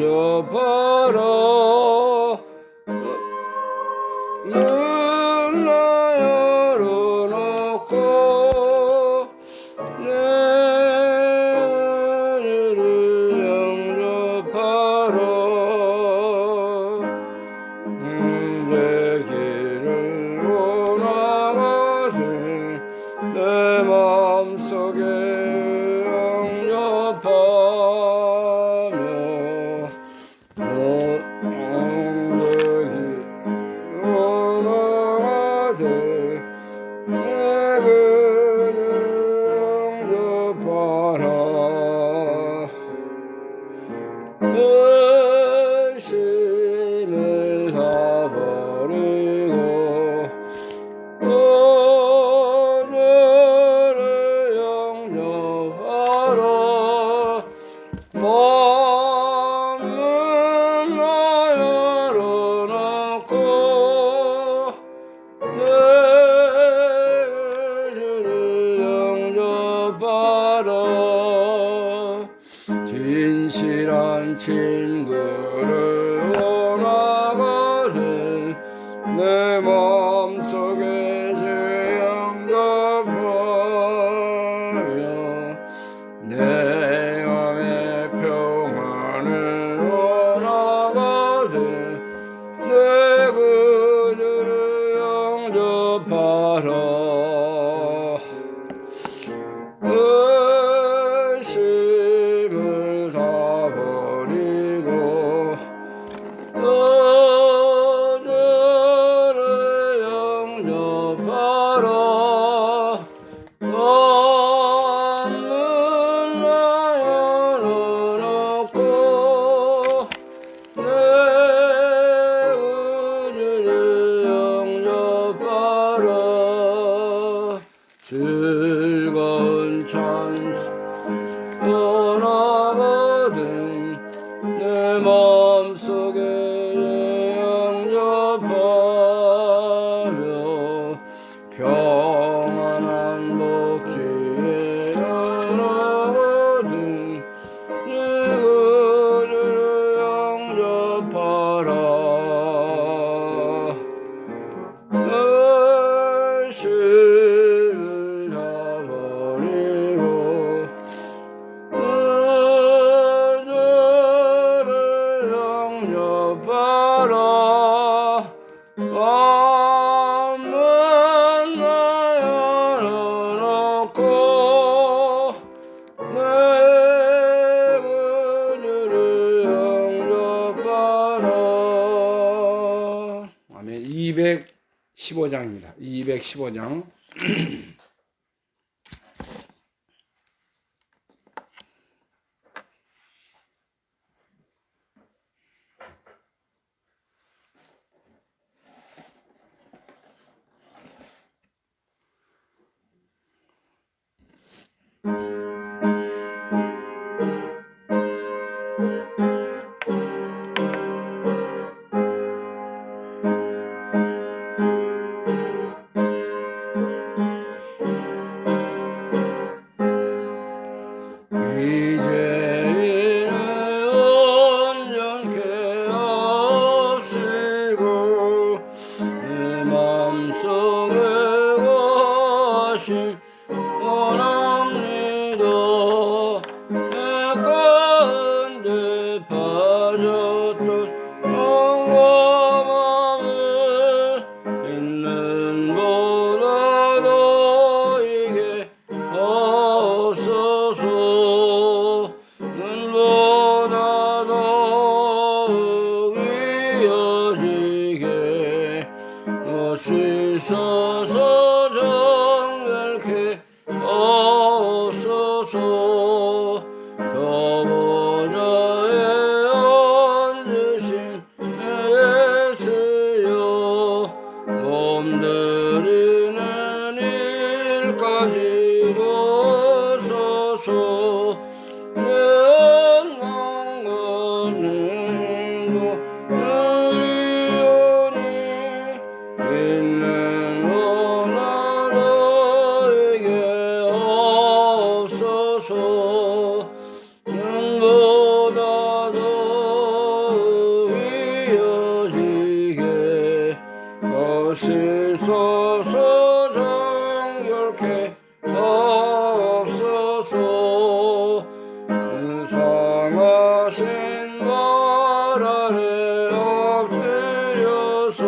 영접하라. 문 열어놓고 내 영접하라. 내 길을 원하거든 내 마음속에 영접하며 내 길을 원하거든 내 그를 영접하라. 의심을 다 버리고 너를 영접하라. 마음은 나 열어놓고 내 주를 영접하라. 진실한 친구를 원하거든 내 마음속에 영접하며 내 맘의 평안을 원하거든 내 그들을 영접하라. 의심을 다 버리고 너를 영접하라. 마음은 나 열어놓고 내 우주를 영접하라. 즐거운 찬송 원하거든 내 마음속에 영접하며 평안한 복지에 원하거든 내 그를 영접하라. 의심을 다 버리고 너를 영접하라. 마음은 나 열어놓고 내 그들을 영접하라. 아멘. 215장입니다. 215장. 이제는 온전케 없이고 내 맘속에 거하심 원합니다. 내 가운데 빠졌던 영원함을 있는 보다 너에게 없어서 눈보다 더욱 이어지게 멋있어서 정결케 없어서 저 보좌에 앉으신 예수여 몸들이는 일까지도 서서 내 원망과 눈도 느리오니 있는 거나 너에게 없어서 눈보다 더 아래 엎드려서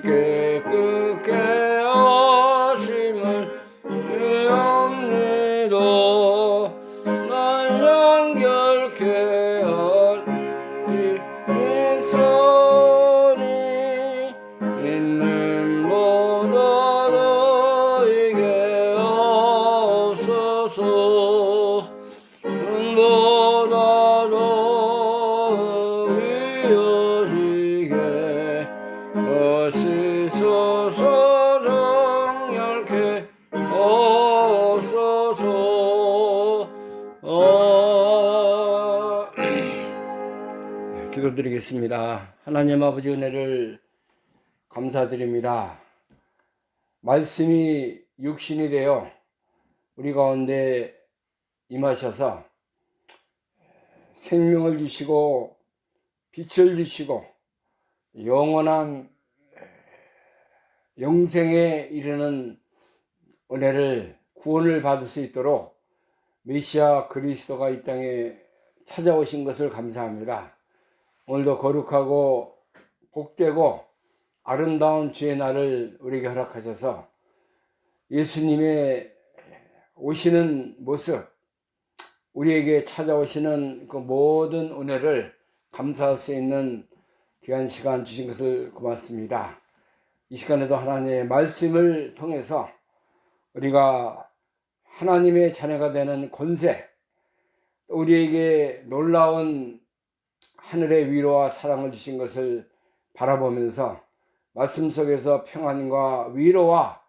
깨끗게 하심을 위합니다. 날 연결케 하리 있으니 있는 보다 너에게 없어서 눈보다 더 위어지게 하시소서. 정렬케 하소서. 기도드리겠습니다. 하나님 아버지 은혜를 감사드립니다. 말씀이 육신이 되어 우리 가운데 임하셔서 생명을 주시고 빛을 주시고 영원한 영생에 이르는 은혜를 구원을 받을 수 있도록 메시아 그리스도가 이 땅에 찾아오신 것을 감사합니다. 오늘도 거룩하고 복되고 아름다운 주의 날을 우리에게 허락하셔서 예수님의 오시는 모습, 우리에게 찾아오시는 그 모든 은혜를 감사할 수 있는 귀한 시간 주신 것을 고맙습니다. 이 시간에도 하나님의 말씀을 통해서 우리가 하나님의 자녀가 되는 권세, 우리에게 놀라운 하늘의 위로와 사랑을 주신 것을 바라보면서 말씀 속에서 평안과 위로와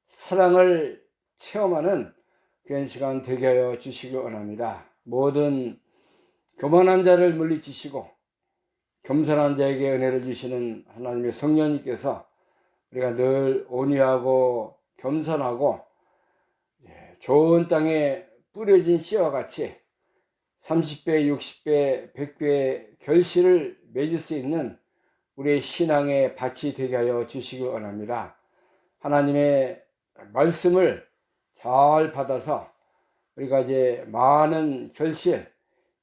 사랑을 체험하는 귀한 시간 되게 하여 주시기 원합니다. 모든 교만한 자를 물리치시고 겸손한 자에게 은혜를 주시는 하나님의 성령님께서 우리가 늘 온유하고 겸손하고 좋은 땅에 뿌려진 씨와 같이 30배, 60배, 100배의 결실을 맺을 수 있는 우리의 신앙의 밭이 되게 하여 주시기 원합니다. 하나님의 말씀을 잘 받아서 우리가 이제 많은 결실,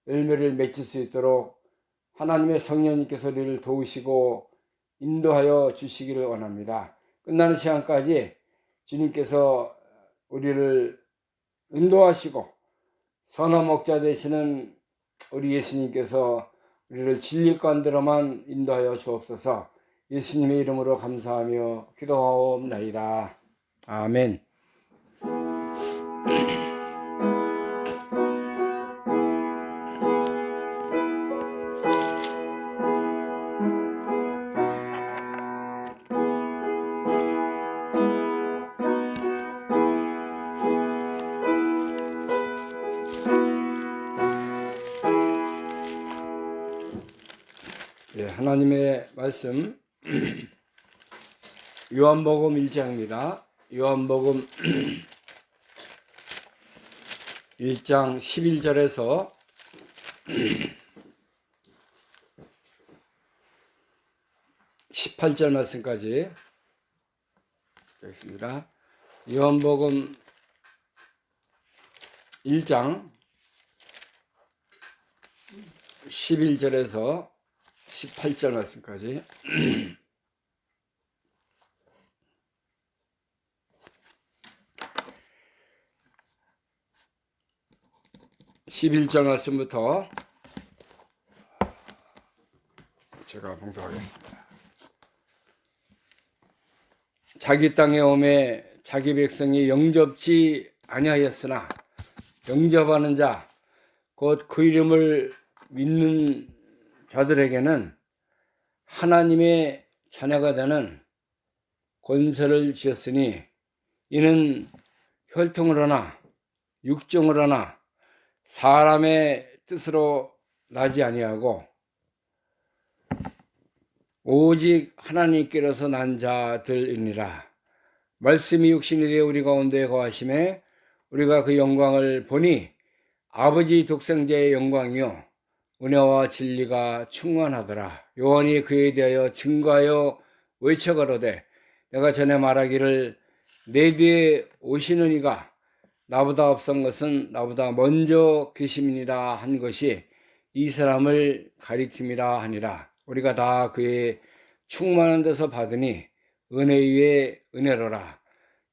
열매를 맺을 수 있도록 하나님의 성령님께서 우리를 도우시고 인도하여 주시기를 원합니다. 끝나는 시간까지 주님께서 우리를 인도하시고 선한 목자 되시는 우리 예수님께서 우리를 진리 가운데로만 인도하여 주옵소서. 예수님의 이름으로 감사하며 기도하옵나이다. 아멘. 하나님의 말씀 요한복음 1장입니다. 요한복음 1장 11절에서 18절 말씀까지 읽겠습니다. 요한복음 1장 11절에서 18절 말씀까지 11절 말씀부터 제가 봉독하겠습니다. 자기 땅에 오매 자기 백성이 영접지 아니하였으나 영접하는 자 곧 그 이름을 믿는 자들에게는 하나님의 자녀가 되는 권세를 주셨으니 이는 혈통을 하나 육종을 하나 사람의 뜻으로 나지 아니하고 오직 하나님께로서 난 자들이니라. 말씀이 육신이 되어 우리 가운데 거하심에 우리가 그 영광을 보니 아버지 독생자의 영광이요 은혜와 진리가 충만하더라. 요한이 그에 대하여 증거하여 외쳐가로되 내가 전에 말하기를 내 뒤에 오시는 이가 나보다 앞선 것은 나보다 먼저 계심이니라 한 것이 이 사람을 가리킴이라 하니라. 우리가 다 그의 충만한 데서 받으니 은혜 위에 은혜로라.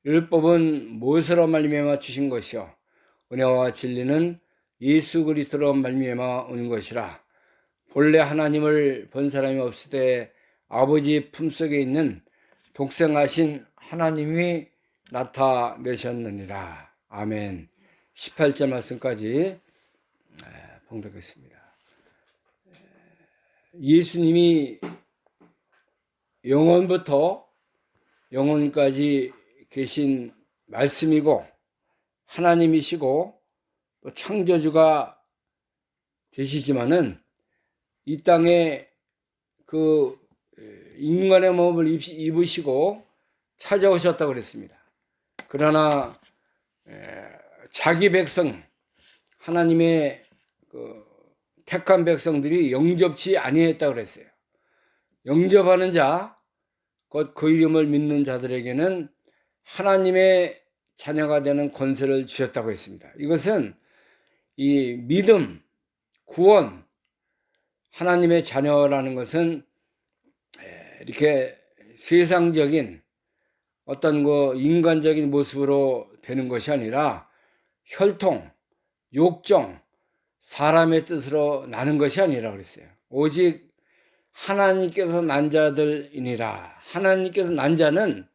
율법은 무엇으로 말미암아 주신 것이요 은혜와 진리는 예수 그리스도로 말미암아 온 것이라. 본래 하나님을 본 사람이 없을 때 아버지 품속에 있는 독생하신 하나님이 나타내셨느니라. 아멘. 18절 말씀까지 봉독했습니다. 예수님이 영원부터 영원까지 계신 말씀이고 하나님이시고 또 창조주가 되시지만은 이 땅에 그 인간의 몸을 입으시고 찾아오셨다고 그랬습니다. 그러나 자기 백성 하나님의 그 택한 백성들이 영접치 아니했다고 그랬어요. 영접하는 자, 곧 그 이름을 믿는 자들에게는 하나님의 자녀가 되는 권세를 주셨다고 했습니다. 이것은 이 믿음, 구원, 하나님의 자녀라는 것은 이렇게 세상적인 어떤 그 인간적인 모습으로 되는 것이 아니라 혈통, 욕정, 사람의 뜻으로 나는 것이 아니라 그랬어요. 오직 하나님께서 난 자들이니라. 하나님께서 난 자는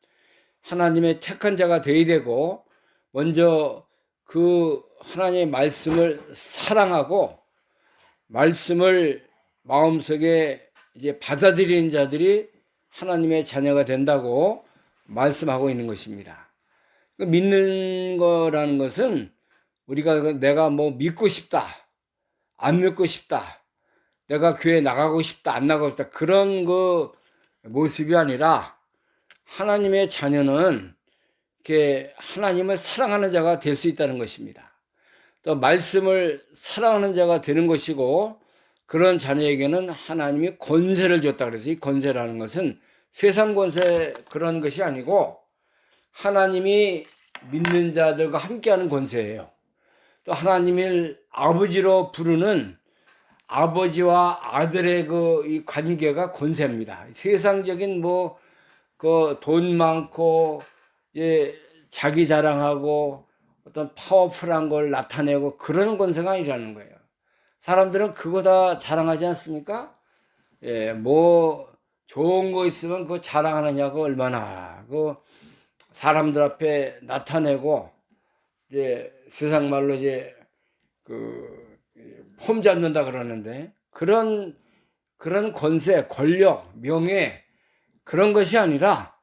하나님의 택한 자가 되어야 되고 먼저 그 하나님의 말씀을 사랑하고 말씀을 마음속에 이제 받아들이는 자들이 하나님의 자녀가 된다고 말씀하고 있는 것입니다. 믿는 거라는 것은 우리가 내가 뭐 믿고 싶다, 안 믿고 싶다, 내가 교회 나가고 싶다, 안 나가고 싶다, 그런 그 모습이 아니라 하나님의 자녀는 이렇게 하나님을 사랑하는 자가 될 수 있다는 것입니다. 또 말씀을 사랑하는 자가 되는 것이고 그런 자녀에게는 하나님이 권세를 줬다 그래서 이 권세라는 것은 세상 권세 그런 것이 아니고 하나님이 믿는 자들과 함께하는 권세예요. 또 하나님을 아버지로 부르는 아버지와 아들의 이 관계가 권세입니다. 세상적인 뭐 그 돈 많고 자기 자랑하고 어떤 파워풀한 걸 나타내고 그런 권세가 아니라는 거예요. 사람들은 그거 다 자랑하지 않습니까? 뭐 좋은 거 있으면 그거 자랑하느냐고 얼마나 그 사람들 앞에 나타내고 이제 세상 말로 이제 폼 잡는다 그러는데 그런 권세, 권력, 명예 그런 것이 아니라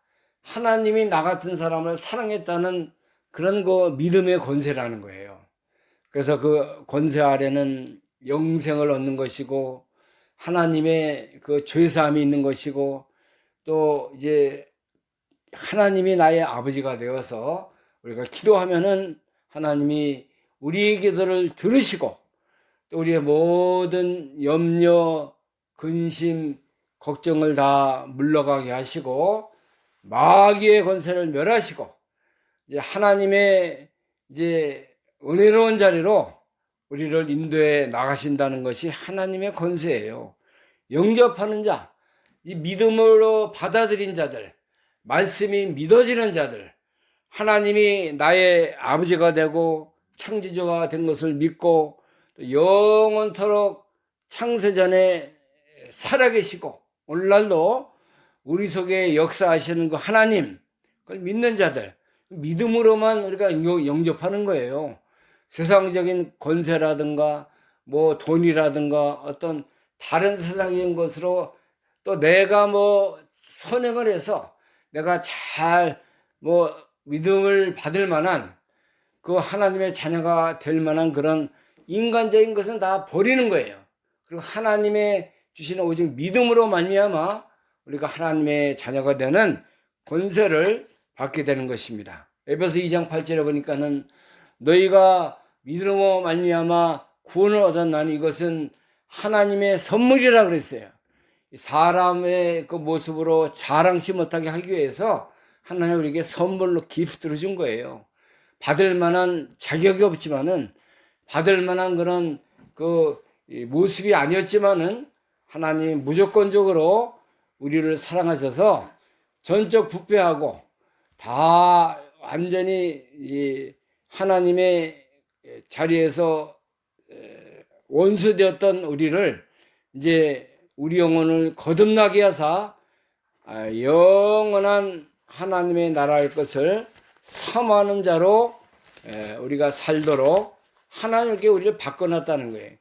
하나님이 나 같은 사람을 사랑했다는 그런 거 믿음의 권세라는 거예요. 그래서 그 권세 아래는 영생을 얻는 것이고 하나님의 그 죄사함이 있는 것이고 또 이제 하나님이 나의 아버지가 되어서 우리가 기도하면은 하나님이 우리의 기도를 들으시고 또 우리의 모든 염려, 근심, 걱정을 다 물러가게 하시고 마귀의 권세를 멸하시고 이제 하나님의 이제 은혜로운 자리로 우리를 인도해 나가신다는 것이 하나님의 권세예요. 영접하는 자, 이 믿음으로 받아들인 자들, 말씀이 믿어지는 자들, 하나님이 나의 아버지가 되고 창조주가 된 것을 믿고 또 영원토록 창세전에 살아계시고 오늘날도 우리 속에 역사하시는 그 하나님, 그걸 믿는 자들, 믿음으로만 우리가 영접하는 거예요. 세상적인 권세라든가 뭐 돈이라든가 어떤 다른 세상적인 것으로 또 내가 뭐 선행을 해서 내가 잘 뭐 믿음을 받을 만한 그 하나님의 자녀가 될 만한 그런 인간적인 것은 다 버리는 거예요. 그리고 하나님의 주시는 오직 믿음으로 말미암아 우리가 하나님의 자녀가 되는 권세를 받게 되는 것입니다. 에베소 2장 8절에 보니까는 너희가 믿음으로 말미암아 구원을 얻었나니 이것은 하나님의 선물이라 그랬어요. 사람의 그 모습으로 자랑치 못하게 하기 위해서 하나님 우리에게 선물로 기프트를 준 거예요. 받을 만한 자격이 없지만은 받을 만한 그런 그 이 모습이 아니었지만은 하나님 무조건적으로 우리를 사랑하셔서 전적 부패하고 다 완전히 이 하나님의 자리에서 원수되었던 우리를 이제 우리 영혼을 거듭나게 하사 영원한 하나님의 나라의 것을 사모하는 자로 우리가 살도록 하나님께 우리를 바꿔놨다는 거예요.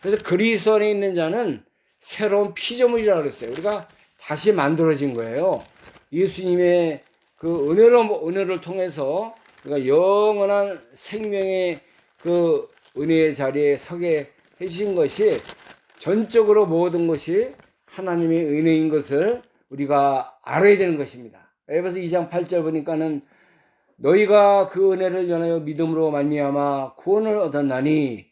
그래서 그리스도 안에 있는 자는 새로운 피조물이라고 그랬어요. 우리가 다시 만들어진 거예요. 예수님의 그 은혜를 통해서 우리가 영원한 생명의 그 은혜의 자리에 서게 해주신 것이 전적으로 모든 것이 하나님의 은혜인 것을 우리가 알아야 되는 것입니다. 에베소 2장 8절 보니까는 너희가 그 은혜를 연하여 믿음으로 말미암아 구원을 얻었나니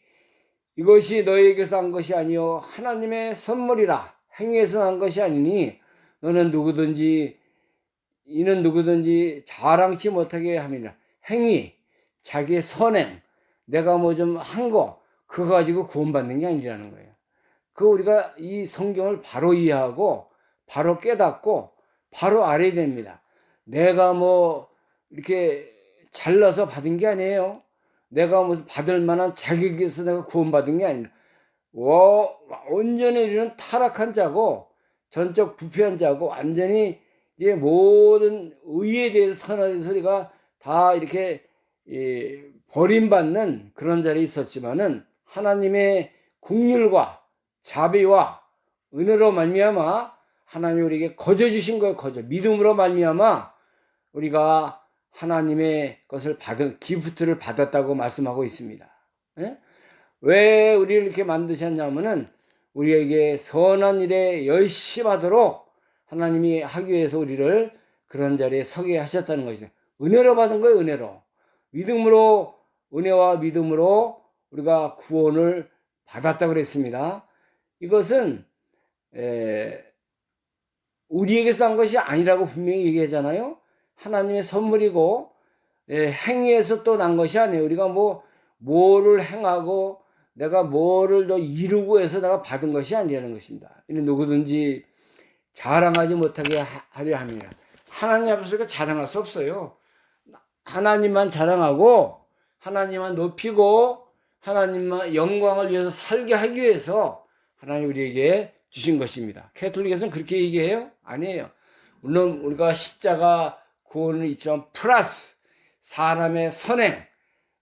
이것이 너희에게서 난 것이 아니요 하나님의 선물이라. 행위에서 난 것이 아니니 이는 누구든지 자랑치 못하게 함이라. 행위, 자기의 선행, 내가 뭐 좀 한 거 그거 가지고 구원받는 게 아니라는 거예요. 우리가 이 성경을 바로 이해하고 바로 깨닫고 바로 알아야 됩니다. 내가 뭐 이렇게 잘나서 받은 게 아니에요. 내가 무슨 받을 만한 자격이 있어서 내가 구원받은 게 아니라 온전히 우리는 타락한 자고 전적 부패한 자고 완전히 이제 모든 의에 대해서 선한 소리가 다 이렇게 버림받는 그런 자리에 있었지만은 하나님의 긍휼과 자비와 은혜로 말미암아 하나님이 우리에게 거저 주신 거예요. 거저 믿음으로 말미암아 우리가 하나님의 것을 기프트를 받았다고 말씀하고 있습니다. 예? 왜 우리를 이렇게 만드셨냐면은 우리에게 선한 일에 열심하도록 하나님이 하기 위해서 우리를 그런 자리에 서게 하셨다는 것이죠. 은혜로 받은 거예요. 은혜로. 믿음으로, 은혜와 믿음으로 우리가 구원을 받았다고 그랬습니다. 이것은 우리에게서 난 것이 아니라고 분명히 얘기하잖아요. 하나님의 선물이고 행위에서 또 난 것이 아니에요. 우리가 뭐를 행하고 내가 뭐를 더 이루고 해서 내가 받은 것이 아니라는 것입니다. 이는 누구든지 자랑하지 못하게 하려 함이라. 하나님 앞에서 자랑할 수 없어요. 하나님만 자랑하고 하나님만 높이고 하나님만 영광을 위해서 살게 하기 위해서 하나님 우리에게 주신 것입니다. 캐톨릭에서는 그렇게 얘기해요? 아니에요. 물론 우리가 십자가 구원은 있지만 플러스 사람의 선행,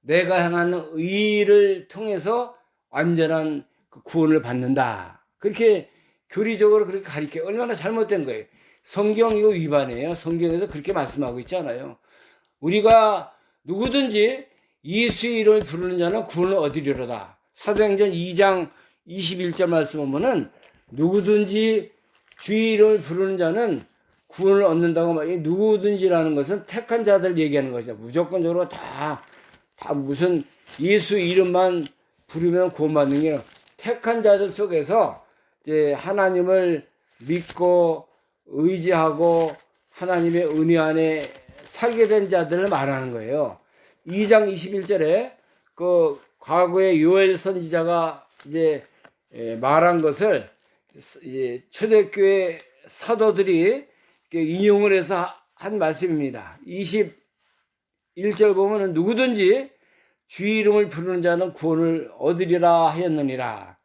내가 행하는 의를 통해서 완전한 구원을 받는다. 그렇게 교리적으로 그렇게 가르쳐요. 얼마나 잘못된 거예요. 성경 이거 위반이에요. 성경에서 그렇게 말씀하고 있잖아요. 우리가 누구든지 예수의 이름을 부르는 자는 구원을 얻으리로다. 사도행전 2장 21절 말씀 보면은 누구든지 주의 이름을 부르는 자는 구원을 얻는다고 말이에요. 누구든지라는 것은 택한 자들 얘기하는 것이죠. 무조건적으로 다 무슨 예수 이름만 부르면 구원받는 게 택한 자들 속에서 이제 하나님을 믿고 의지하고 하나님의 은혜 안에 살게 된 자들을 말하는 거예요. 2장 21절에 그 과거에 요엘 선지자가 이제 말한 것을 초대교회 사도들이 인용을 해서 한 말씀입니다. 21절 보면은 누구든지 주의 이름을 부르는 자는 구원을 얻으리라 하였느니라.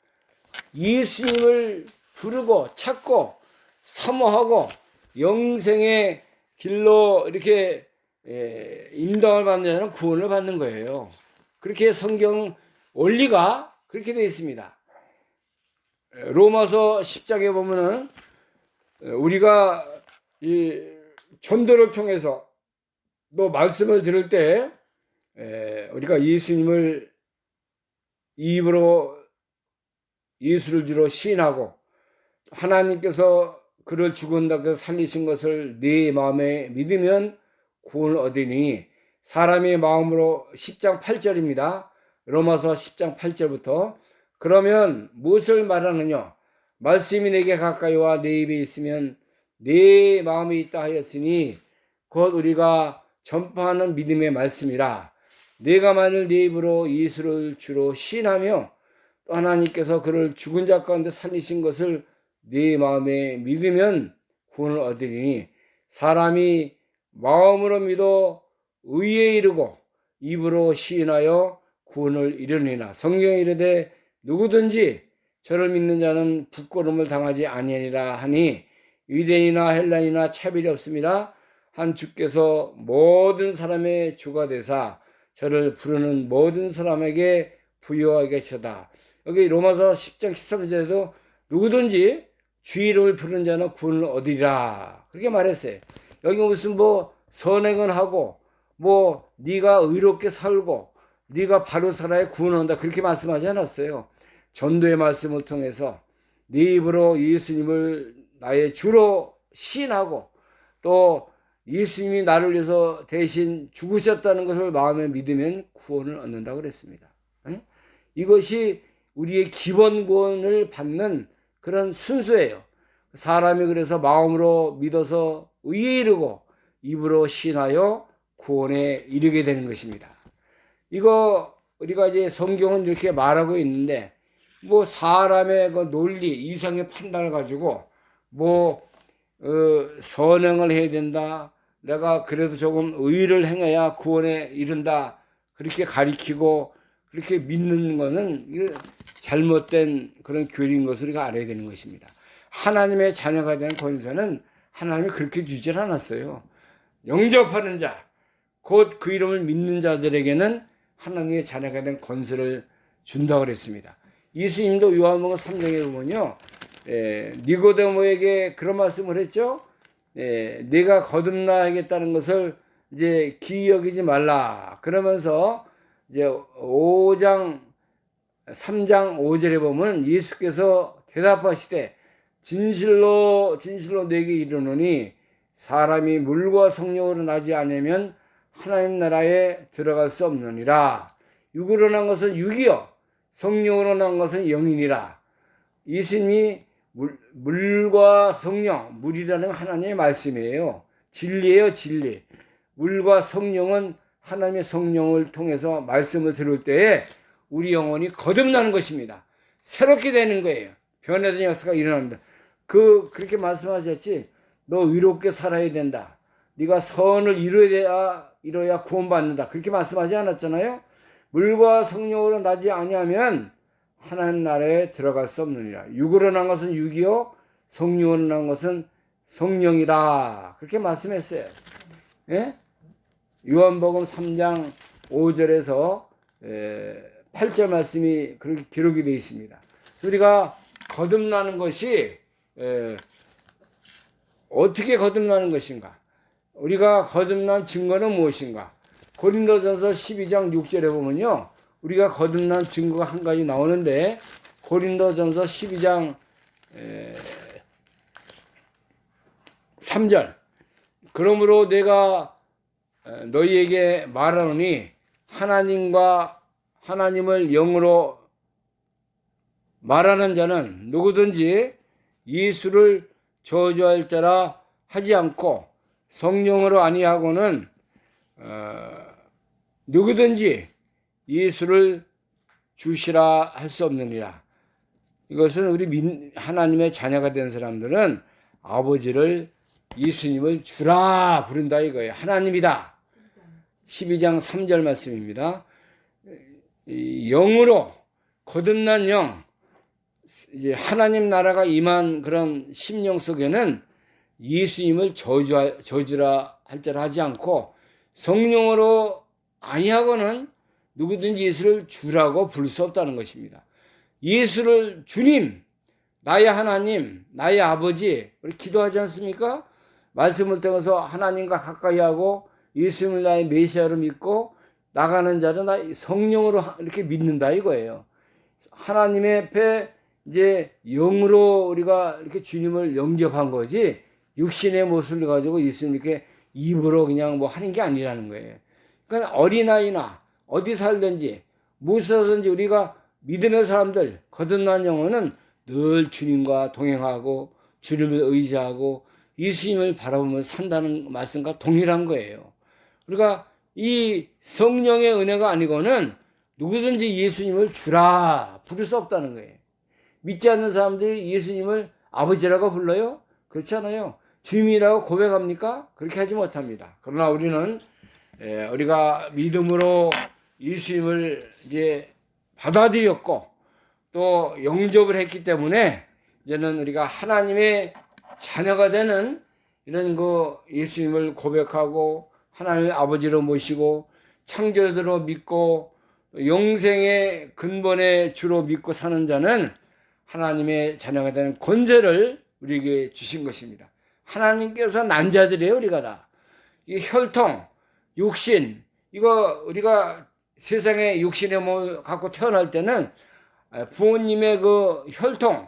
예수님을 부르고 찾고 사모하고 영생의 길로 이렇게 인도함을 받는 자는 구원을 받는 거예요. 그렇게 성경 원리가 그렇게 되어 있습니다. 로마서 10장에 보면은 우리가 이 전도를 통해서 또 말씀을 들을 때 우리가 예수님을 입으로 예수를 주로 시인하고 하나님께서 그를 죽은다고 살리신 것을 네 마음에 믿으면 구원을 얻으니 사람의 마음으로 10장 8절입니다. 로마서 10장 8절부터 그러면 무엇을 말하느냐? 말씀이 내게 가까이 와 내 입에 있으면 내 마음에 있다 하였으니 곧 우리가 전파하는 믿음의 말씀이라. 내가 만일 내 입으로 예수를 주로 시인하며 또 하나님께서 그를 죽은 자 가운데 살리신 것을 네 마음에 믿으면 구원을 얻으리니 사람이 마음으로 믿어 의에 이르고 입으로 시인하여 구원을 이루니라. 성경에 이르되 누구든지 저를 믿는 자는 부끄러움을 당하지 아니하리라 하니 유대인이나 헬라인이나 차별이 없습니다. 한 주께서 모든 사람의 주가 되사 저를 부르는 모든 사람에게 부여하게 계시다. 여기 로마서 10장 13절에도 누구든지 주 이름을 부르는 자는 구원을 얻으리라 그렇게 말했어요. 여기 무슨 뭐 선행은 하고 뭐 네가 의롭게 살고 네가 바로 살아야 구원한다 그렇게 말씀하지 않았어요. 전도의 말씀을 통해서 네 입으로 예수님을 나의 주로 시인하고 또 예수님이 나를 위해서 대신 죽으셨다는 것을 마음에 믿으면 구원을 얻는다고 그랬습니다. 이것이 우리의 기본 구원을 받는 그런 순서예요. 사람이 그래서 마음으로 믿어서 의에 이르고 입으로 시인하여 구원에 이르게 되는 것입니다. 이거 우리가 이제 성경은 이렇게 말하고 있는데 뭐 사람의 그 논리, 이성의 판단을 가지고 뭐 선행을 해야 된다. 내가 그래도 조금 의를 행해야 구원에 이른다. 그렇게 가리키고 그렇게 믿는 것은 잘못된 그런 교리인 것을 우리가 알아야 되는 것입니다. 하나님의 자녀가 된 권세는 하나님이 그렇게 주질 않았어요. 영접하는 자, 곧 그 이름을 믿는 자들에게는 하나님의 자녀가 된 권세를 준다고 그랬습니다. 예수님도 요한복음 3장에 보면요, 니고데모에게 그런 말씀을 했죠. 네가 거듭나야겠다는 것을 이제 기억이지 말라. 그러면서 이제 3장 5절에 보면 예수께서 대답하시되 진실로 내게 이르노니 사람이 물과 성령으로 나지 않으면 하나님 나라에 들어갈 수 없느니라. 육으로 난 것은 육이요 성령으로 난 것은 영이니라. 예수님이 물과 성령, 물이라는 하나님의 말씀이에요. 진리예요, 진리. 물과 성령은 하나님의 성령을 통해서 말씀을 들을 때에 우리 영혼이 거듭나는 것입니다. 새롭게 되는 거예요. 변화된 역사가 일어납니다. 그렇게 말씀하셨지. 너 의롭게 살아야 된다. 네가 선을 이루어야 구원받는다. 그렇게 말씀하지 않았잖아요. 물과 성령으로 나지 아니하면 하나님 나라에 들어갈 수 없느니라. 육으로 난 것은 육이요 성령으로 난 것은 성령이다. 그렇게 말씀했어요. 예? 요한복음 3장 5절에서 8절 말씀이 그렇게 기록이 되어 있습니다. 우리가 거듭나는 것이 어떻게 거듭나는 것인가? 우리가 거듭난 증거는 무엇인가? 고린도전서 12장 6절에 보면요. 우리가 거듭난 증거가 한 가지 나오는데 고린도전서 12장 3절 그러므로 내가 너희에게 말하노니 하나님을 영으로 말하는 자는 누구든지 예수를 저주할 자라 하지 않고 성령으로 아니하고는 누구든지 예수를 주시라 할 수 없느니라. 이것은 우리 하나님의 자녀가 된 사람들은 아버지를 예수님을 주라 부른다 이거예요. 하나님이다. 12장 3절 말씀입니다. 영으로 거듭난 영, 이제 하나님 나라가 임한 그런 심령 속에는 예수님을 저주라 할 자를 하지 않고 성령으로 아니하고는 누구든지 예수를 주라고 부를 수 없다는 것입니다. 예수를 주님, 나의 하나님, 나의 아버지, 우리 기도하지 않습니까? 말씀을 통해서 하나님과 가까이 하고 예수님을 나의 메시아로 믿고 나가는 자는 나 성령으로 이렇게 믿는다 이거예요. 하나님의 앞에 이제 영으로 우리가 이렇게 주님을 영접한 거지 육신의 모습을 가지고 예수님 이렇게 입으로 그냥 뭐 하는 게 아니라는 거예요. 그러니까 어린아이나 어디 살든지 무엇이든지 우리가 믿음의 사람들 거듭난 영혼은 늘 주님과 동행하고 주님을 의지하고 예수님을 바라보며 산다는 말씀과 동일한 거예요. 그러니까 이 성령의 은혜가 아니고는 누구든지 예수님을 주라 부를 수 없다는 거예요. 믿지 않는 사람들이 예수님을 아버지라고 불러요? 그렇지 않아요. 주님이라고 고백합니까? 그렇게 하지 못합니다. 그러나 우리는 우리가 믿음으로 예수님을 이제 받아들였고 또 영접을 했기 때문에 이제는 우리가 하나님의 자녀가 되는 이런 예수님을 고백하고 하나님의 아버지로 모시고 창조주로 믿고 영생의 근본의 주로 믿고 사는 자는 하나님의 자녀가 되는 권세를 우리에게 주신 것입니다. 하나님께서 난 자들이에요, 우리가 다. 이 혈통, 육신, 이거 우리가 세상에 육신의 몸을 갖고 태어날 때는 부모님의 혈통,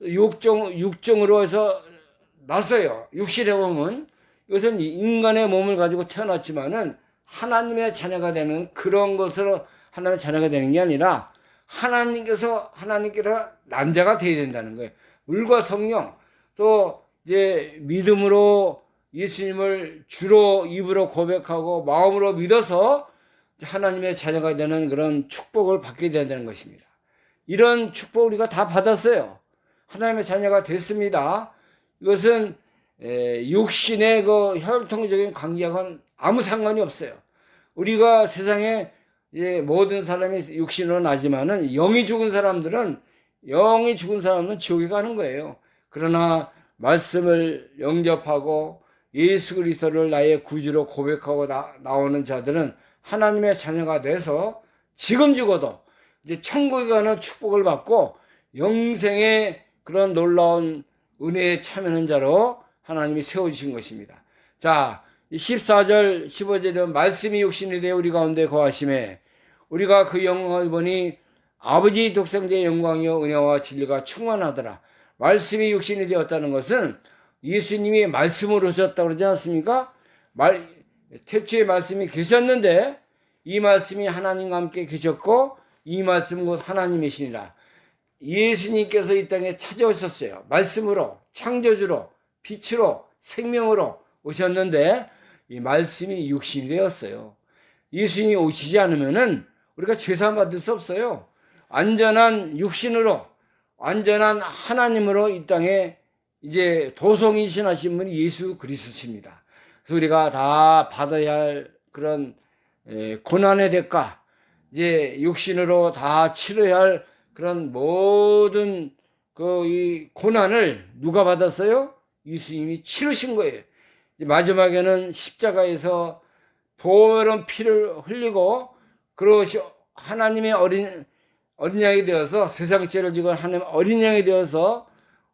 육정으로 해서 났어요. 육신의 몸은. 이것은 인간의 몸을 가지고 태어났지만은 하나님의 자녀가 되는 그런 것으로 하나님의 자녀가 되는 게 아니라 하나님께서 난자가 되어야 된다는 거예요. 물과 성령, 또 이제 믿음으로 예수님을 주로 입으로 고백하고 마음으로 믿어서 하나님의 자녀가 되는 그런 축복을 받게 된다는 것입니다. 이런 축복 우리가 다 받았어요. 하나님의 자녀가 됐습니다. 이것은 육신의 혈통적인 관계와는 아무 상관이 없어요. 우리가 세상에 모든 사람이 육신으로 나지만은 영이 죽은 사람들은 지옥에 가는 거예요. 그러나 말씀을 영접하고 예수 그리스도를 나의 구주로 고백하고 나오는 자들은 하나님의 자녀가 돼서 지금 죽어도 이제 천국에 가는 축복을 받고 영생의 그런 놀라운 은혜에 참여하는 자로 하나님이 세워주신 것입니다. 자, 14절 15절에 말씀이 육신이 되어 우리 가운데 거하심에 우리가 그 영광을 보니 아버지 독생자의 영광이요 은혜와 진리가 충만하더라. 말씀이 육신이 되었다는 것은 예수님이 말씀으로 오셨다고 그러지 않습니까? 태초에 말씀이 계셨는데 이 말씀이 하나님과 함께 계셨고 이 말씀은 곧 하나님이시니라. 예수님께서 이 땅에 찾아오셨어요. 말씀으로, 창조주로, 빛으로, 생명으로 오셨는데 이 말씀이 육신이 되었어요. 예수님이 오시지 않으면은 우리가 죄사함 받을 수 없어요. 완전한 육신으로, 완전한 하나님으로 이 땅에 이제 도성이신하신 분이 예수 그리스도십니다. 그래서 우리가 다 받아야 할 그런 고난의 대가, 이제 육신으로 다 치러야 할 그런 모든 이 고난을 누가 받았어요? 예수님이 치르신 거예요. 마지막에는 십자가에서 보혈은 피를 흘리고 그것이 하나님의 어린 양이 되어서 세상 죄를 지고 하나님의 어린 양이 되어서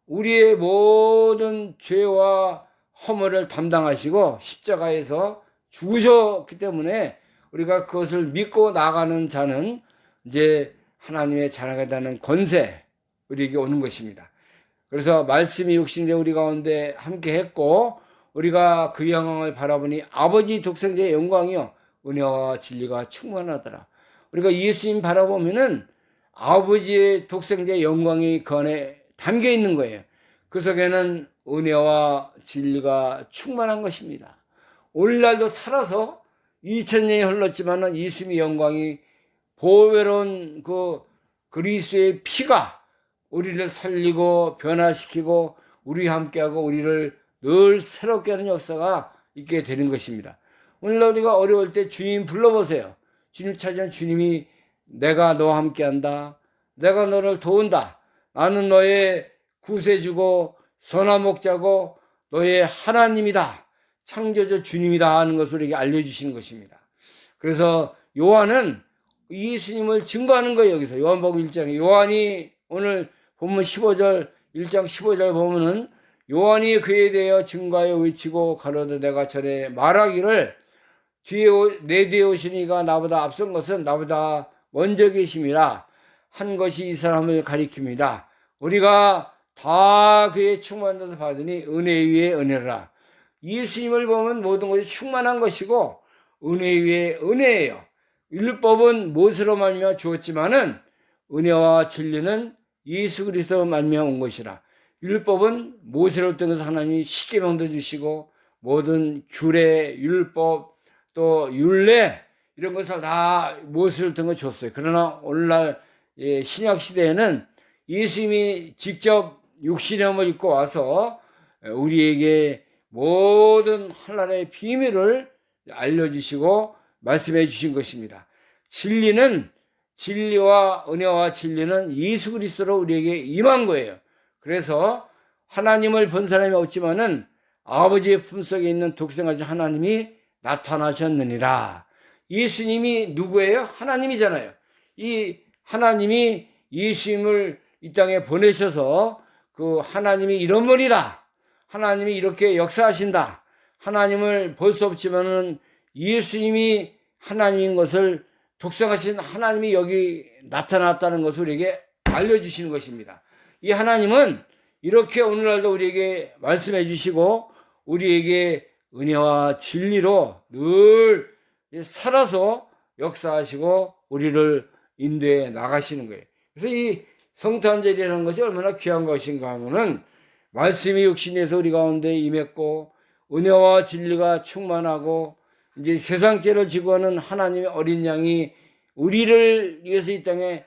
우리의 모든 죄와 허물을 담당하시고 십자가에서 죽으셨기 때문에 우리가 그것을 믿고 나가는 자는 이제 하나님의 자녀가 되는 권세 우리에게 오는 것입니다. 그래서 말씀이 육신되 우리 가운데 함께 했고 우리가 그 영광을 바라보니 아버지 독생자의 영광이요 은혜와 진리가 충만하더라. 우리가 예수님 바라보면은 아버지의 독생자의 영광이 그 안에 담겨 있는 거예요. 그 속에는 은혜와 진리가 충만한 것입니다. 오늘날도 살아서 2000년이 흘렀지만은 예수님의 영광이 보배로운 그리스도의 피가 우리를 살리고 변화시키고 우리와 함께하고 우리를 늘 새롭게 하는 역사가 있게 되는 것입니다. 오늘 우리가 어려울 때 주님 불러보세요. 주님 찾으면 주님이 내가 너와 함께한다. 내가 너를 도운다. 나는 너의 구세주고 선한 목자고 너의 하나님이다. 창조주 주님이다 하는 것을 우리에게 알려주시는 것입니다. 그래서 요한은 예수님을 증거하는 거예요. 여기서 요한복음 1장에 요한이 오늘 본문 15절 1장 15절 보면은 요한이 그에 대하여 증거하여 외치고 가로되 내가 전에 말하기를 내 뒤에 오시니가 나보다 앞선 것은 나보다 먼저 계심이라 한 것이 이 사람을 가리킵니다. 우리가 다 그의 충만해서 받으니 은혜 위에 은혜라. 예수님을 보면 모든 것이 충만한 것이고 은혜 위에 은혜예요. 율법은 무엇으로 말미암아 주었지만은 은혜와 진리는 예수 그리스도로 말미암아 온 것이라. 율법은 모세를 통해서 하나님이 십계명도 주시고 모든 규례, 율법, 또 율례 이런 것을 다 무엇을 등을 줬어요. 그러나 오늘날 신약 시대에는 예수님이 직접 육신의 몸을 입고 와서 우리에게 모든 하나님의 비밀을 알려주시고 말씀해 주신 것입니다. 진리와 은혜와 진리는 예수 그리스도로 우리에게 임한 거예요. 그래서 하나님을 본 사람이 없지만은 아버지의 품속에 있는 독생하신 하나님이 나타나셨느니라. 예수님이 누구예요? 하나님이잖아요. 이 하나님이 예수님을 이 땅에 보내셔서 그 하나님이 이런 분이다. 하나님이 이렇게 역사하신다. 하나님을 볼 수 없지만은 예수님이 하나님인 것을 독생하신 하나님이 여기 나타났다는 것을 우리에게 알려주시는 것입니다. 이 하나님은 이렇게 오늘날도 우리에게 말씀해 주시고 우리에게 은혜와 진리로 늘 살아서 역사하시고 우리를 인도해 나가시는 거예요. 그래서 이 성탄절이라는 것이 얼마나 귀한 것인가 하면은 말씀이 육신에서 우리 가운데 임했고 은혜와 진리가 충만하고 이제 세상죄를 지고 하는 하나님의 어린 양이 우리를 위해서 이 땅에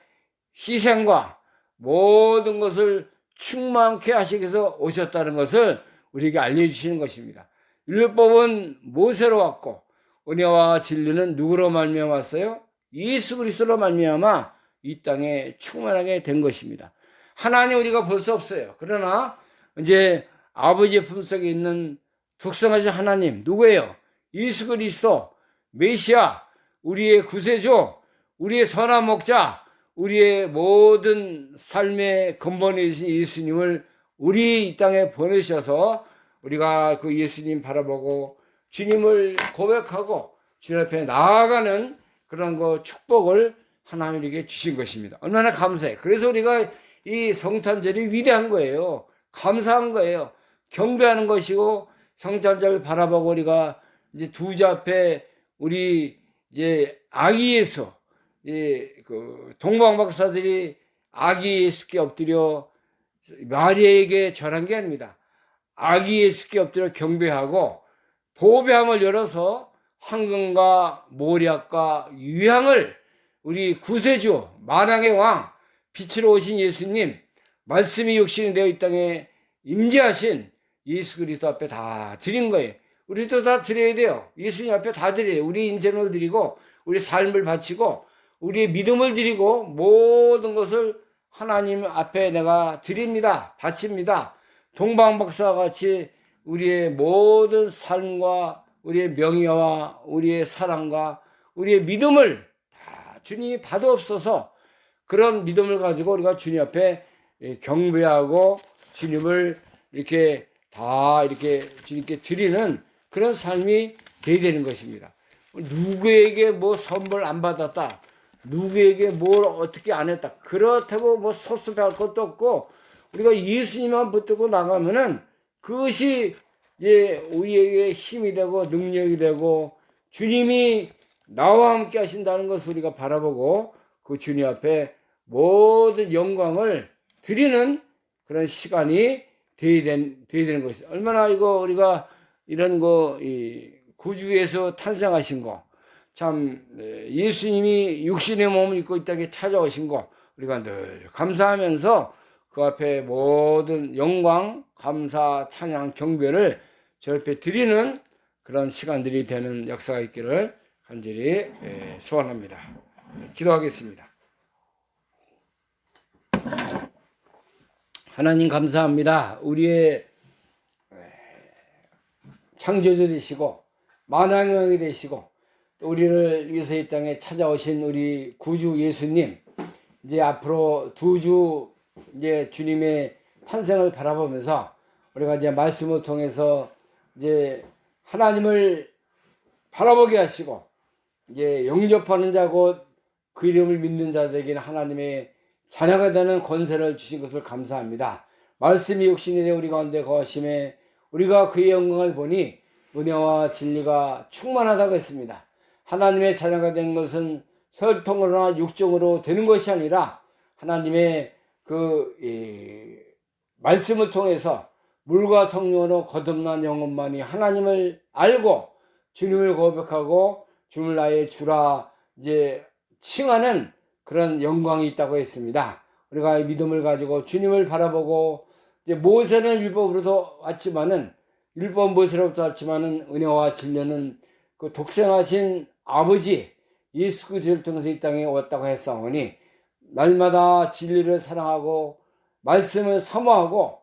희생과 모든 것을 충만케 하시기 위해서 오셨다는 것을 우리에게 알려주시는 것입니다. 율법은 모세로 왔고 은혜와 진리는 누구로 말미암아 왔어요? 예수 그리스도로 말미암아 이 땅에 충만하게 된 것입니다. 하나님 우리가 볼 수 없어요. 그러나 이제 아버지의 품속에 있는 독생하신 하나님 누구예요? 예수 그리스도 메시아, 우리의 구세주, 우리의 선한 목자, 우리의 모든 삶의 근본에 계신 예수님을 우리 이 땅에 보내셔서 우리가 그 예수님 바라보고 주님을 고백하고 주님 앞에 나아가는 그런 그 축복을 하나님에게 주신 것입니다. 얼마나 감사해. 그래서 우리가 이 성탄절이 위대한 거예요. 감사한 거예요. 경배하는 것이고 성탄절을 바라보고 우리가 이제 두자 앞에 우리 이제 아기 예수, 그 동방 박사들이 아기 예수께 엎드려 마리아에게 절한 게 아닙니다. 아기 예수께 엎드려 경배하고 보배함을 열어서 황금과 모략과 유향을 우리 구세주 만왕의 왕 빛으로 오신 예수님 말씀이 육신이 되어 이 땅에 임재하신 예수 그리스도 앞에 다 드린 거예요. 우리도 다 드려야 돼요. 예수님 앞에 다 드려요. 우리 인생을 드리고 우리 삶을 바치고 우리의 믿음을 드리고 모든 것을 하나님 앞에 내가 드립니다. 바칩니다. 동방박사와 같이 우리의 모든 삶과 우리의 명예와 우리의 사랑과 우리의 믿음을 다 주님이 받아옵소서. 그런 믿음을 가지고 우리가 주님 앞에 경배하고 주님을 이렇게 다 이렇게 주님께 드리는 그런 삶이 되어야 되는 것입니다. 누구에게 뭐 선물 안 받았다. 누구에게 뭘 어떻게 안 했다. 그렇다고 뭐 섭섭할 것도 없고 우리가 예수님만 붙들고 나가면은 그것이 이제 우리에게 힘이 되고 능력이 되고 주님이 나와 함께 하신다는 것을 우리가 바라보고 그 주님 앞에 모든 영광을 드리는 그런 시간이 되어야 되는 것이죠. 얼마나 이거 우리가 이런 거 구주에서 탄생하신 거 참 예수님이 육신의 몸을 입고 이 땅에 찾아오신 거 우리가 늘 감사하면서 그 앞에 모든 영광, 감사, 찬양, 경배를 저 앞에 드리는 그런 시간들이 되는 역사가 있기를 간절히 소원합니다. 기도하겠습니다. 하나님 감사합니다. 우리의 창조주 되시고 만왕의 왕이 되시고 또 우리를 위해서 이 땅에 찾아오신 우리 구주 예수님 이제 앞으로 두 주 이제 주님의 탄생을 바라보면서 우리가 이제 말씀을 통해서 이제 하나님을 바라보게 하시고 이제 영접하는 자고 그 이름을 믿는 자들에게는 하나님의 자녀가 되는 권세를 주신 것을 감사합니다. 말씀이 육신이 되어 우리 가운데 거하심에 우리가 그의 영광을 보니 은혜와 진리가 충만하다고 했습니다. 하나님의 자녀가 된 것은 혈통으로나 육정으로 되는 것이 아니라 하나님의 말씀을 통해서 물과 성령으로 거듭난 영혼만이 하나님을 알고 주님을 고백하고 주를 나의 주라 이제 칭하는 그런 영광이 있다고 했습니다. 우리가 믿음을 가지고 주님을 바라보고 이제 모세는 율법으로도 왔지만은 율법 모세로부터 왔지만은 은혜와 진리는 그 독생하신 아버지 예수 그리스도를 통해서 이 땅에 왔다고 했사오니 날마다 진리를 사랑하고 말씀을 사모하고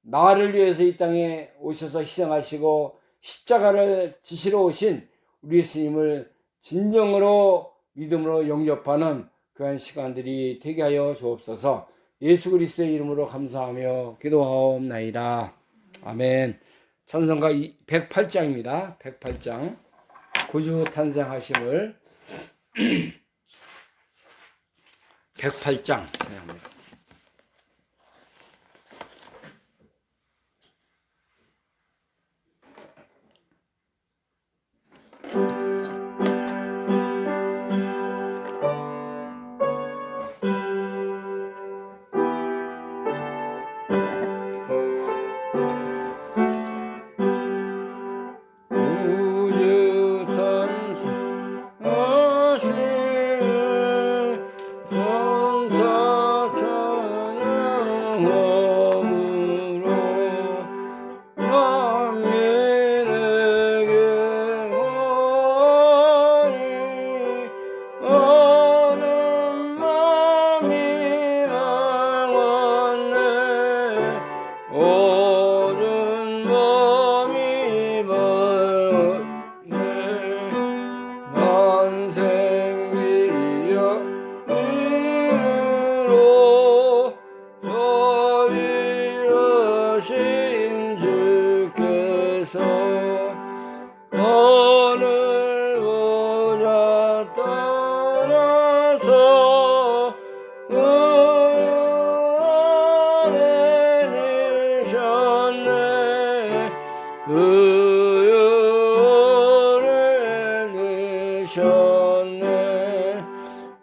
나를 위해서 이 땅에 오셔서 희생하시고 십자가를 지시러 오신 우리 예수님을 진정으로 믿음으로 영접하는 그런 시간들이 되게 하여 주옵소서. 예수 그리스도의 이름으로 감사하며 기도하옵나이다. 아멘. 찬송가 108장입니다. 108장 구주 탄생하심을 108장 사용합니다.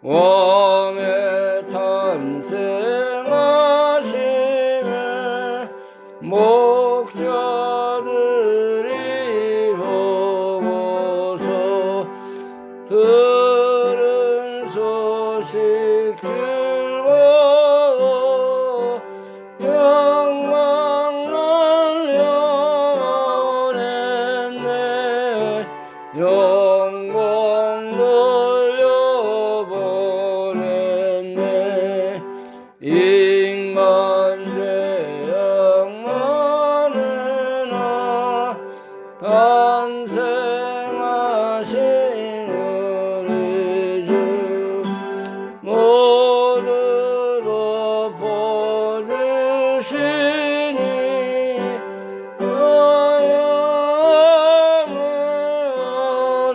왕의 탄생하심에 목적